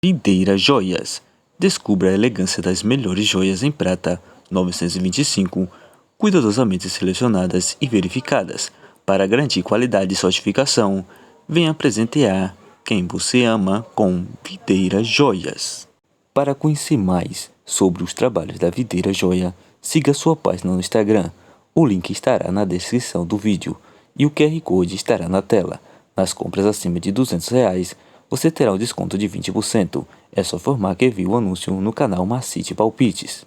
Videira Joias. Descubra a elegância das melhores joias em prata 925, cuidadosamente selecionadas e verificadas para garantir qualidade e certificação. Venha presentear quem você ama com Videira Joias. Para conhecer mais sobre os trabalhos da Videira Joia, siga sua página no Instagram. O link estará na descrição do vídeo e o QR Code estará na tela. Nas compras acima de R$ 200, você terá um desconto de 20%. É só informar que viu o anúncio no canal Macite Palpites.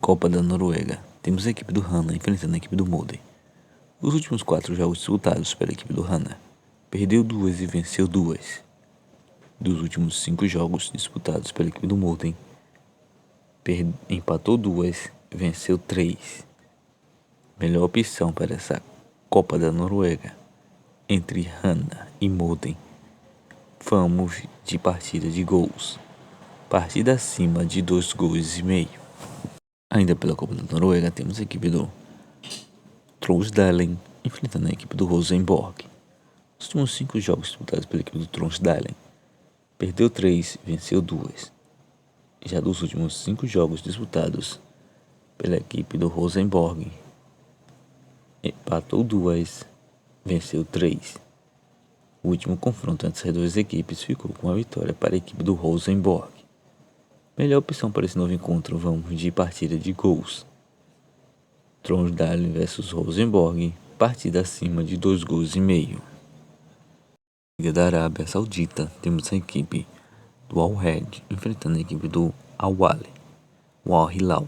Copa da Noruega. Temos a equipe do Hanna enfrentando a equipe do Molde. Os últimos 4 jogos disputados pela equipe do Hanna, perdeu 2 e venceu 2. Dos últimos 5 jogos disputados pela equipe do Molde, empatou 2 e venceu 3. Melhor opção para essa Copa da Noruega entre Hanna e Molde. Vamos de partida de gols. Partida acima de 2,5 gols. Ainda pela Copa da Noruega temos a equipe do Tromsdalen enfrentando a equipe do Rosenborg. Os últimos 5 jogos disputados pela equipe do Tromsdalen, perdeu 3 e venceu 2. Já dos últimos 5 jogos disputados pela equipe do Rosenborg, empatou 2, venceu 3. O último confronto entre as duas equipes ficou com a vitória para a equipe do Rosenborg. Melhor opção para esse novo encontro, vamos de partida de gols. Tromsdalen vs Rosenborg, partida acima de 2,5 gols. Liga da Arábia Saudita, temos a equipe do Al-Hed enfrentando a equipe do Al-Wali, o Al-Hilal.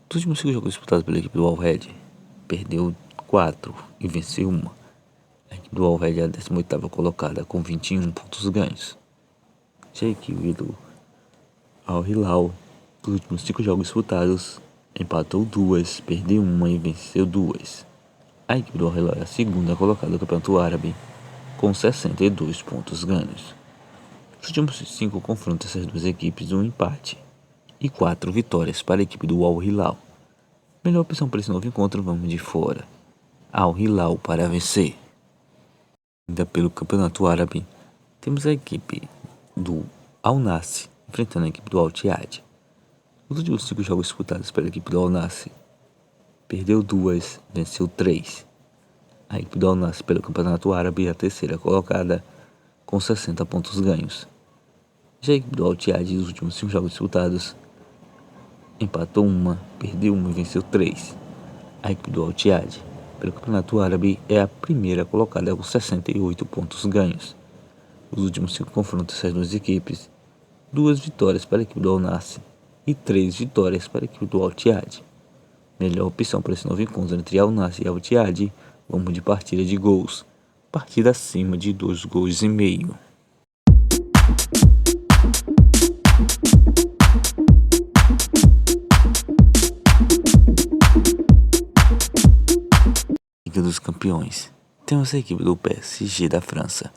Dos últimos 5 jogos disputados pela equipe do Al-Hed, perdeu 4 e venceu 1. A equipe do Al-Hed é a 18ª colocada com 21 pontos ganhos. Já a equipe do Al-Hilal, dos últimos 5 jogos disputados, empatou 2, perdeu 1 e venceu 2. A equipe do Al-Hilal é a 2ª colocada do Campeonato Árabe com 62 pontos ganhos. Nos últimos 5 confrontos essas duas equipes, 1 empate e 4 vitórias para a equipe do Al-Hilal. Melhor opção para esse novo encontro, vamos de fora. Al-Hilal para vencer. Ainda pelo Campeonato Árabe, temos a equipe do Al-Nassr enfrentando a equipe do Al-Ittihad. Os últimos 5 jogos disputados pela equipe do Al-Nassr, perdeu 2, venceu 3. A equipe do Al-Nassr pelo Campeonato Árabe é a 3ª colocada com 60 pontos ganhos. Já a equipe do Al-Ittihad, nos últimos 5 jogos disputados, empatou 1, perdeu 1 e venceu 3. A equipe do Al-Ittihad pelo Campeonato Árabe é a 1ª colocada com 68 pontos ganhos. Os últimos 5 confrontos dessas duas equipes, 2 vitórias para a equipe do Al-Nassr e 3 vitórias para a equipe do Al-Ittihad. Melhor opção para esse novo encontro entre Al-Nassr e Al-Ittihad, vamos de partida de gols. Partida acima de 2,5 gols. Liga dos Campeões. Temos a equipe do PSG da França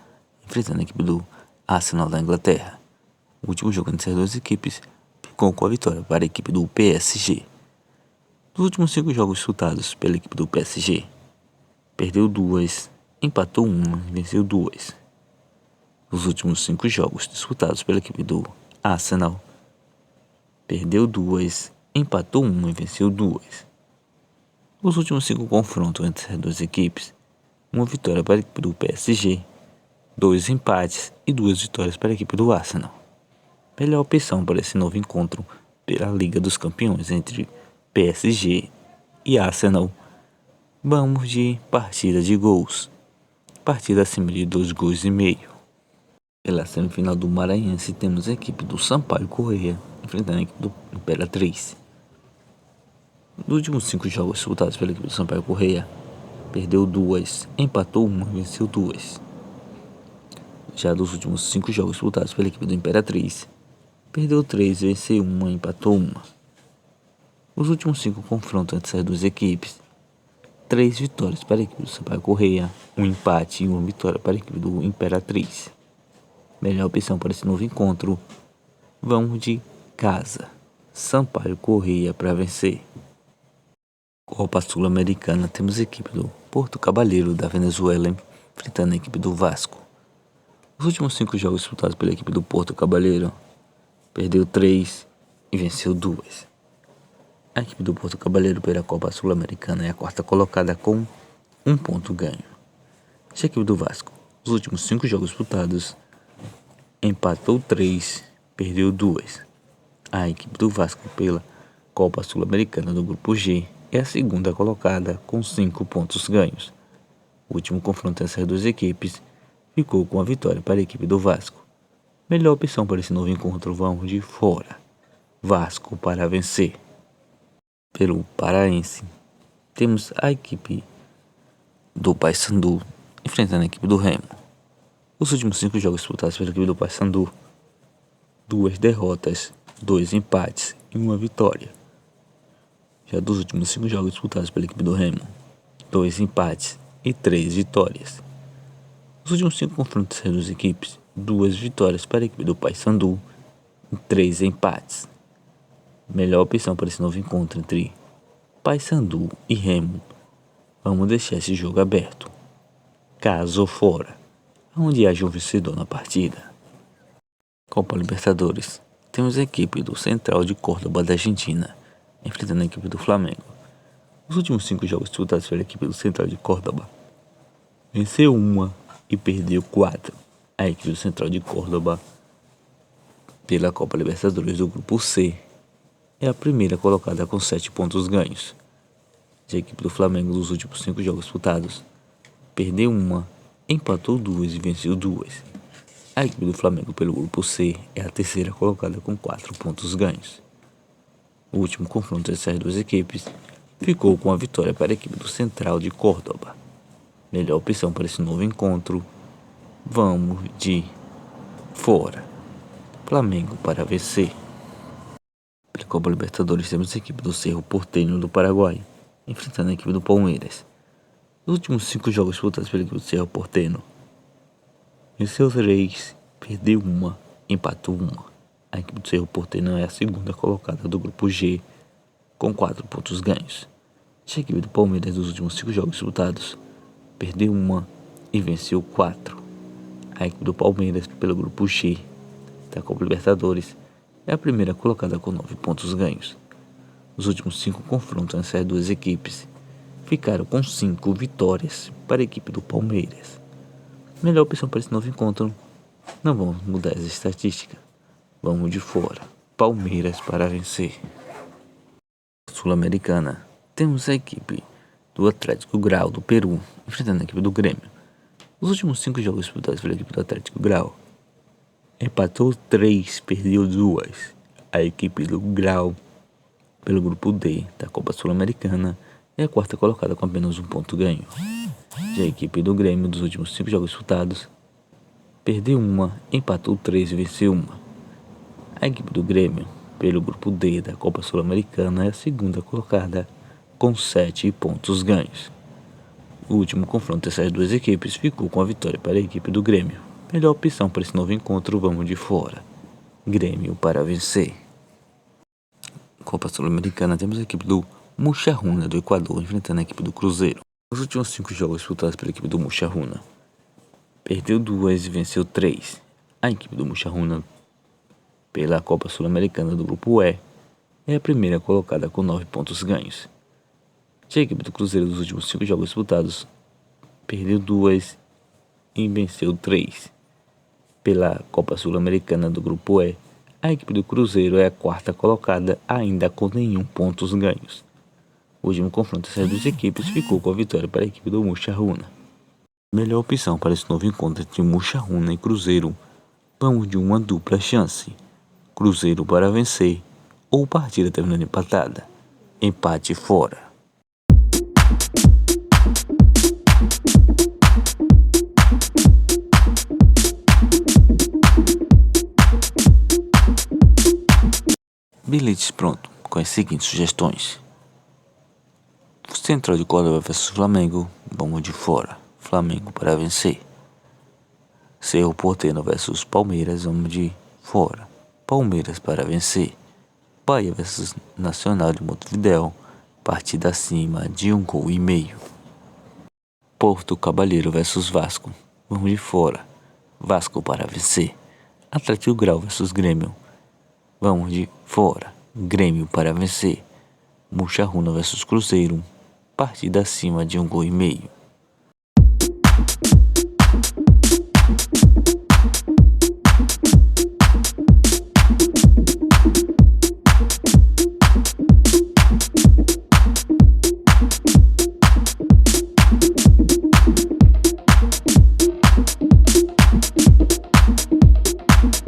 enfrentando a equipe do Arsenal da Inglaterra. O último jogo entre as duas equipes ficou com a vitória para a equipe do PSG. Dos últimos 5 jogos disputados pela equipe do PSG, perdeu 2, empatou 1 e venceu 2. Nos últimos 5 jogos disputados pela equipe do Arsenal, perdeu 2, empatou 1 e venceu 2. Nos últimos 5 confrontos entre as duas equipes, 1 vitória para a equipe do PSG, 2 empates e 2 vitórias para a equipe do Arsenal. Melhor opção para esse novo encontro pela Liga dos Campeões entre PSG e Arsenal, vamos de partida de gols. Partida acima de 2,5 gols. Pela semifinal do Maranhense temos a equipe do Sampaio Corrêa enfrentando a equipe do Imperatriz. Nos últimos 5 jogos disputados pela equipe do Sampaio Corrêa, perdeu 2, empatou 1 e venceu 2. Já dos últimos 5 jogos disputados pela equipe do Imperatriz, perdeu 3, venceu 1 e empatou 1. Os últimos 5 confrontos entre essas duas equipes, 3 vitórias para a equipe do Sampaio Corrêa, 1 empate e 1 vitória para a equipe do Imperatriz. Melhor opção para esse novo encontro, vamos de casa. Sampaio Corrêa para vencer. Copa Sul-Americana, temos a equipe do Porto Cabaleiro da Venezuela enfrentando a equipe do Vasco. Os últimos 5 jogos disputados pela equipe do Porto Cabaleiro, perdeu 3 e venceu 2. A equipe do Porto Cabaleiro pela Copa Sul-Americana é a quarta colocada com 1 ponto ganho. Já a equipe do Vasco, os últimos 5 jogos disputados, empatou 3, perdeu 2. A equipe do Vasco pela Copa Sul-Americana do Grupo G é a segunda colocada com 5 pontos ganhos. O último confronto entre essas duas equipes ficou com a vitória para a equipe do Vasco. Melhor opção para esse novo encontro, vamos de fora. Vasco para vencer. Pelo Paraense, temos a equipe do Paysandu enfrentando a equipe do Remo. Os últimos 5 jogos disputados pela equipe do Paysandu, 2 derrotas, 2 empates e 1 vitória. Já dos últimos 5 jogos disputados pela equipe do Remo, 2 empates e 3 vitórias. Os últimos 5 confrontos das duas equipes, 2 vitórias para a equipe do Paysandu e 3 empates. Melhor opção para esse novo encontro entre Paysandu e Remo. Vamos deixar esse jogo aberto. Caso fora, onde haja um vencedor na partida. Copa Libertadores, temos a equipe do Central de Córdoba da Argentina enfrentando a equipe do Flamengo. Os últimos 5 jogos disputados pela equipe do Central de Córdoba, venceu 1 e perdeu 4. A equipe do Central de Córdoba pela Copa Libertadores do Grupo C é a primeira colocada com 7 pontos ganhos. Já a equipe do Flamengo, nos últimos 5 jogos disputados, perdeu 1, empatou 2 e venceu 2. A equipe do Flamengo pelo Grupo C é a terceira colocada com 4 pontos ganhos. O último confronto dessas duas equipes ficou com a vitória para a equipe do Central de Córdoba. Melhor opção para esse novo encontro, vamos de fora. Flamengo para vencer. Pela Copa Libertadores, temos a equipe do Cerro Porteño do Paraguai enfrentando a equipe do Palmeiras. Nos últimos 5 jogos disputados pela equipe do Cerro Porteño, venceu 3, perdeu 1, empatou 1. A equipe do Cerro Porteño é a segunda colocada do Grupo G com 4 pontos ganhos. Já a equipe do Palmeiras, nos últimos 5 jogos disputados, perdeu 1 e venceu 4. A equipe do Palmeiras pelo Grupo G da Copa Libertadores é a primeira colocada com 9 pontos ganhos. Os últimos 5 confrontos entre essas duas equipes ficaram com 5 vitórias para a equipe do Palmeiras. Melhor opção para esse novo encontro, não vamos mudar as estatísticas. Vamos de fora. Palmeiras para vencer. Sul-Americana, temos a equipe do Atlético Grau do Peru enfrentando a equipe do Grêmio. Os últimos 5 jogos disputados pela equipe do Atlético Grau, empatou 3, perdeu 2. A equipe do Grau pelo Grupo D da Copa Sul-Americana é a quarta colocada com apenas 1 ponto ganho. Já a equipe do Grêmio, dos últimos 5 jogos disputados, perdeu 1, empatou 3 e venceu 1. A equipe do Grêmio, pelo Grupo D da Copa Sul-Americana, é a segunda colocada com 7 pontos ganhos. O último confronto dessas duas equipes ficou com a vitória para a equipe do Grêmio. Melhor opção para esse novo encontro, vamos de fora. Grêmio para vencer. Copa Sul-Americana, temos a equipe do Muxarruna do Equador enfrentando a equipe do Cruzeiro. Os últimos 5 jogos disputados pela equipe do Muxarruna, perdeu 2 e venceu 3. A equipe do Muxarruna pela Copa Sul-Americana do Grupo E é a primeira colocada com 9 pontos ganhos. Já a equipe do Cruzeiro, dos últimos 5 jogos disputados, perdeu 2 e venceu 3. Pela Copa Sul-Americana do Grupo E, a equipe do Cruzeiro é a quarta colocada, ainda com nenhum pontos ganhos. O último confronto dessas duas equipes ficou com a vitória para a equipe do Muxarruna. Melhor opção para esse novo encontro entre Muxarruna e Cruzeiro, vamos de uma dupla chance. Cruzeiro para vencer ou partida terminando empatada. Empate fora. Bilhetes pronto com as seguintes sugestões: Central de Córdoba vs Flamengo, vamos de fora. Flamengo para vencer. Cerro Porteño vs Palmeiras, vamos de fora. Palmeiras para vencer. Bahia vs Nacional de Montevidéu, partida acima de 1,5 gols. Porto Cabaleiro versus Vasco. Vamos de fora. Vasco para vencer. Atlético Grau versus Grêmio. Vamos de fora. Grêmio para vencer. Muxarruna versus Cruzeiro. Partida acima de 1,5 gols.